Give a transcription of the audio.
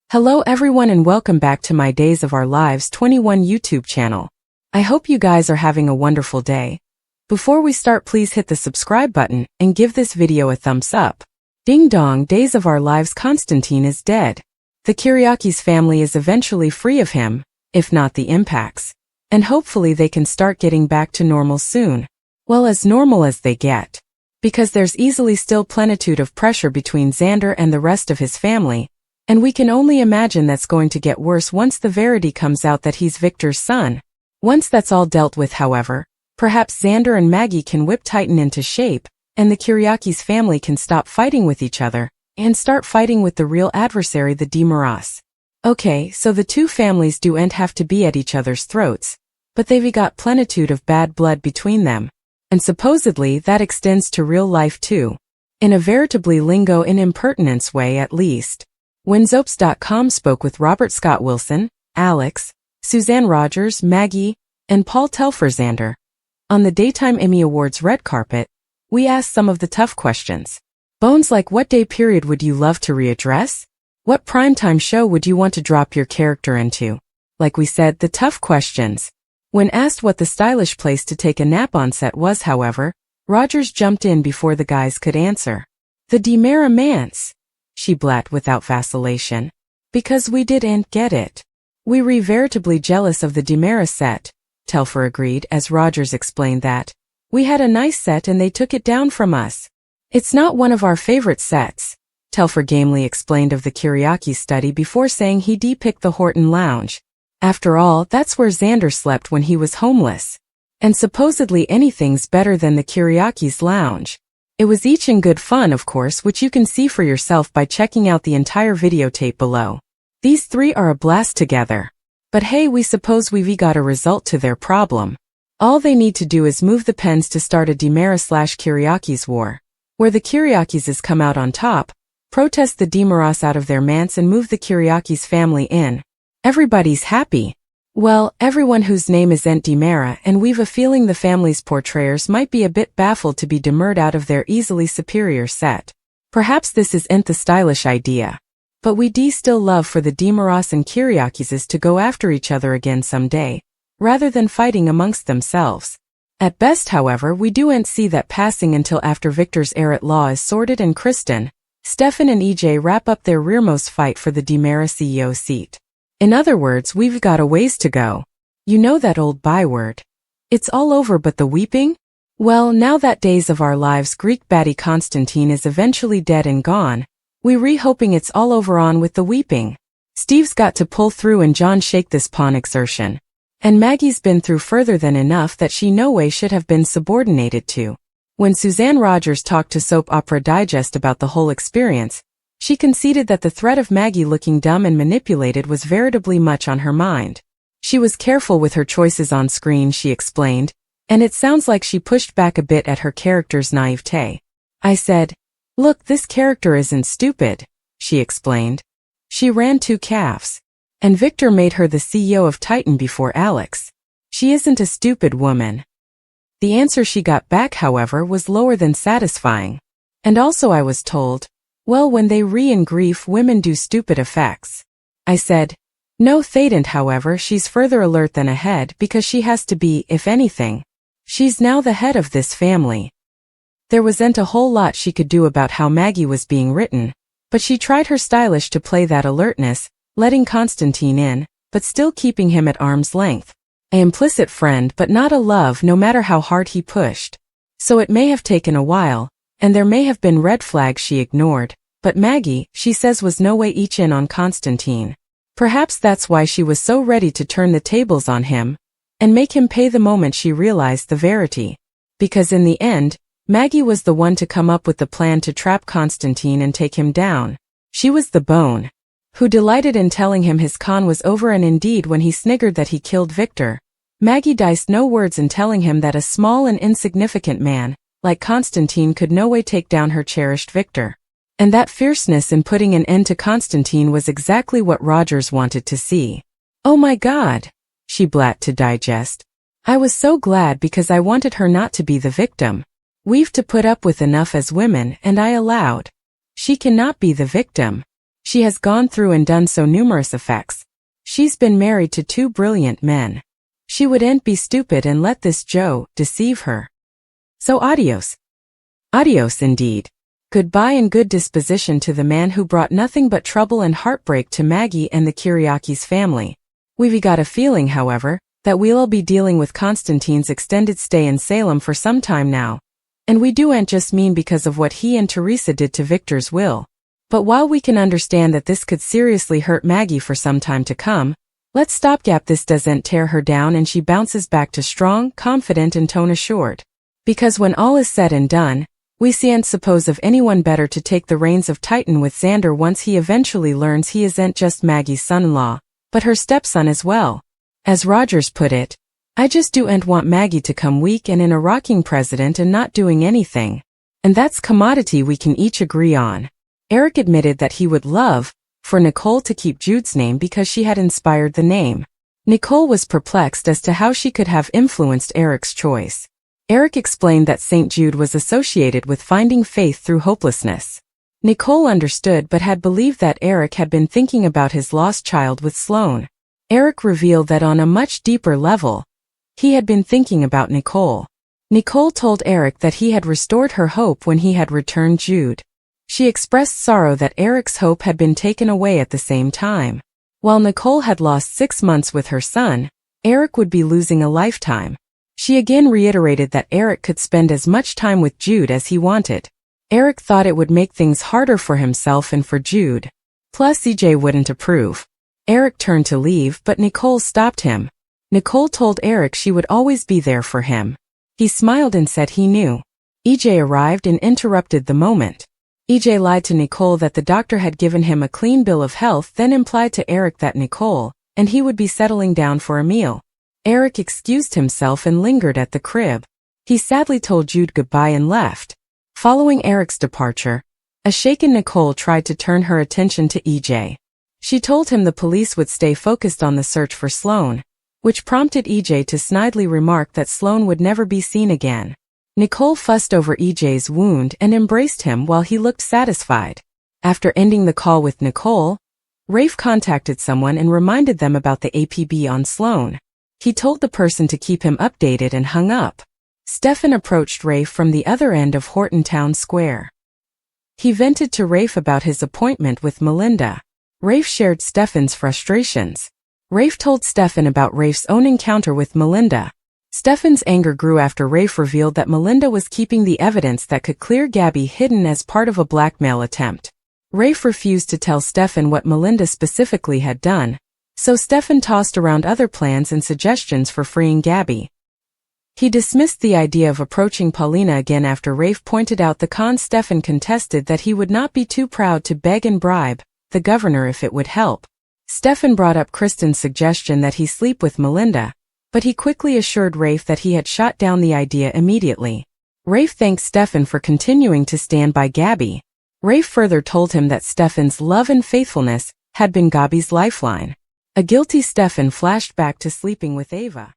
Hello everyone and welcome back to my Days of Our Lives 21 YouTube channel. I hope you guys are having a wonderful day. Before we start, please hit the subscribe button and give this video a thumbs up. Ding dong, Days of Our Lives, Konstantin is dead. The Kyriakis family is eventually free of him, if not the impacts. And hopefully they can start getting back to normal soon. Well, as normal as they get. Because there's easily still plenitude of pressure between Xander and the rest of his family. And we can only imagine that's going to get worse once the verity comes out that he's Victor's son. Once that's all dealt with, however, perhaps Xander and Maggie can whip Titan into shape, and the Kyriakis family can stop fighting with each other, and start fighting with the real adversary, the Demaras. Okay, so the two families don't have to be at each other's throats, but they've got plenitude of bad blood between them. And supposedly that extends to real life too. In a veritably lingo in impertinence way at least. When Zopes.com spoke with Robert Scott Wilson, Alex, Suzanne Rogers, Maggie, and Paul Telfer Xander, on the Daytime Emmy Awards red carpet, we asked some of the tough questions. Bones like, what day period would you love to readdress? What primetime show would you want to drop your character into? Like we said, the tough questions. When asked what the stylish place to take a nap on set was, however, Rogers jumped in before the guys could answer. The Demara Manse, she blat without vacillation. Because we didn't get it. We were veritably jealous of the Demara set, Telfer agreed as Rogers explained that. We had a nice set and they took it down from us. It's not one of our favorite sets, Telfer gamely explained of the Kyriakis study before saying he'd picked the Horton Lounge. After all, that's where Xander slept when he was homeless. And supposedly anything's better than the Kyriakis lounge. It was each in good fun, of course, which you can see for yourself by checking out the entire videotape below. These three are a blast together. But hey, we suppose we've got a result to their problem. All they need to do is move the pens to start a Demara/Kyriakis war, where the Kyriakis come out on top, protest the Demaras out of their manse and move the Kyriakis family in. Everybody's happy. Well, everyone whose name isn't Demara, and we've a feeling the family's portrayers might be a bit baffled to be demurred out of their easily superior set. Perhaps this isn't the stylish idea. But we still love for the Demaras and Kyriakis to go after each other again someday, rather than fighting amongst themselves. At best, however, we don't see that passing until after Victor's heir-at-law is sorted and Kristen, Stefan and EJ wrap up their rearmost fight for the Demara CEO seat. In other words, we've got a ways to go. You know that old byword. It's all over but the weeping? Well, now that Days of Our Lives Greek baddie Konstantin is eventually dead and gone, we're hoping it's all over on with the weeping. Steve's got to pull through and John shake this pawn exertion. And Maggie's been through further than enough that she no way should have been subordinated to. When Suzanne Rogers talked to Soap Opera Digest about the whole experience, she conceded that the threat of Maggie looking dumb and manipulated was veritably much on her mind. She was careful with her choices on screen, she explained, and it sounds like she pushed back a bit at her character's naivete. I said, look, this character isn't stupid, she explained. She ran 2 calves. And Victor made her the CEO of Titan before Alex. She isn't a stupid woman. The answer she got back, however, was lower than satisfying. And also I was told, well, when they in grief, women do stupid effects. I said, no, they don't. However, she's further alert than ahead because she has to be, if anything. She's now the head of this family. There wasn't a whole lot she could do about how Maggie was being written, but she tried her stylish to play that alertness, letting Konstantin in, but still keeping him at arm's length. An implicit friend but not a love no matter how hard he pushed. So it may have taken a while, and there may have been red flags she ignored, but Maggie, she says, was no way each in on Konstantin. Perhaps that's why she was so ready to turn the tables on him, and make him pay the moment she realized the verity. Because in the end, Maggie was the one to come up with the plan to trap Konstantin and take him down. She was the bone, who delighted in telling him his con was over, and indeed when he sniggered that he killed Victor, Maggie diced no words in telling him that a small and insignificant man, like Konstantin, could no way take down her cherished Victor. And that fierceness in putting an end to Konstantin was exactly what Rogers wanted to see. Oh my God, she blat to Digest. I was so glad because I wanted her not to be the victim. We've to put up with enough as women and I allowed. She cannot be the victim. She has gone through and done so numerous effects. She's been married to 2 brilliant men. She wouldn't be stupid and let this Joe deceive her. So adios. Adios indeed. Goodbye and good disposition to the man who brought nothing but trouble and heartbreak to Maggie and the Kyriakis family. We've got a feeling, however, that we'll all be dealing with Constantine's extended stay in Salem for some time now. And we don't just mean because of what he and Teresa did to Victor's will. But while we can understand that this could seriously hurt Maggie for some time to come, let's stopgap this doesn't tear her down and she bounces back to strong, confident and tone assured. Because when all is said and done, we can't suppose of anyone better to take the reins of Titan with Xander once he eventually learns he isn't just Maggie's son-in-law, but her stepson as well. As Rogers put it, I just don't want Maggie to come weak and in a rocking president and not doing anything. And that's commodity we can each agree on. Eric admitted that he would love for Nicole to keep Jude's name because she had inspired the name. Nicole was perplexed as to how she could have influenced Eric's choice. Eric explained that St. Jude was associated with finding faith through hopelessness. Nicole understood but had believed that Eric had been thinking about his lost child with Sloane. Eric revealed that on a much deeper level, he had been thinking about Nicole. Nicole told Eric that he had restored her hope when he had returned Jude. She expressed sorrow that Eric's hope had been taken away at the same time. While Nicole had lost 6 months with her son, Eric would be losing a lifetime. She again reiterated that Eric could spend as much time with Jude as he wanted. Eric thought it would make things harder for himself and for Jude. Plus EJ wouldn't approve. Eric turned to leave but Nicole stopped him. Nicole told Eric she would always be there for him. He smiled and said he knew. EJ arrived and interrupted the moment. EJ lied to Nicole that the doctor had given him a clean bill of health, then implied to Eric that Nicole and he would be settling down for a meal. Eric excused himself and lingered at the crib. He sadly told Jude goodbye and left. Following Eric's departure, a shaken Nicole tried to turn her attention to EJ. She told him the police would stay focused on the search for Sloane, which prompted EJ to snidely remark that Sloane would never be seen again. Nicole fussed over EJ's wound and embraced him while he looked satisfied. After ending the call with Nicole, Rafe contacted someone and reminded them about the APB on Sloane. He told the person to keep him updated and hung up. Stefan approached Rafe from the other end of Horton Town Square. He vented to Rafe about his appointment with Melinda. Rafe shared Stefan's frustrations. Rafe told Stefan about Rafe's own encounter with Melinda. Stefan's anger grew after Rafe revealed that Melinda was keeping the evidence that could clear Gabby hidden as part of a blackmail attempt. Rafe refused to tell Stefan what Melinda specifically had done, so Stefan tossed around other plans and suggestions for freeing Gabby. He dismissed the idea of approaching Paulina again after Rafe pointed out the con. Stefan contested that he would not be too proud to beg and bribe the governor if it would help. Stefan brought up Kristen's suggestion that he sleep with Melinda, but he quickly assured Rafe that he had shot down the idea immediately. Rafe thanked Stefan for continuing to stand by Gabby. Rafe further told him that Stefan's love and faithfulness had been Gabby's lifeline. A guilty Stefan flashed back to sleeping with Ava.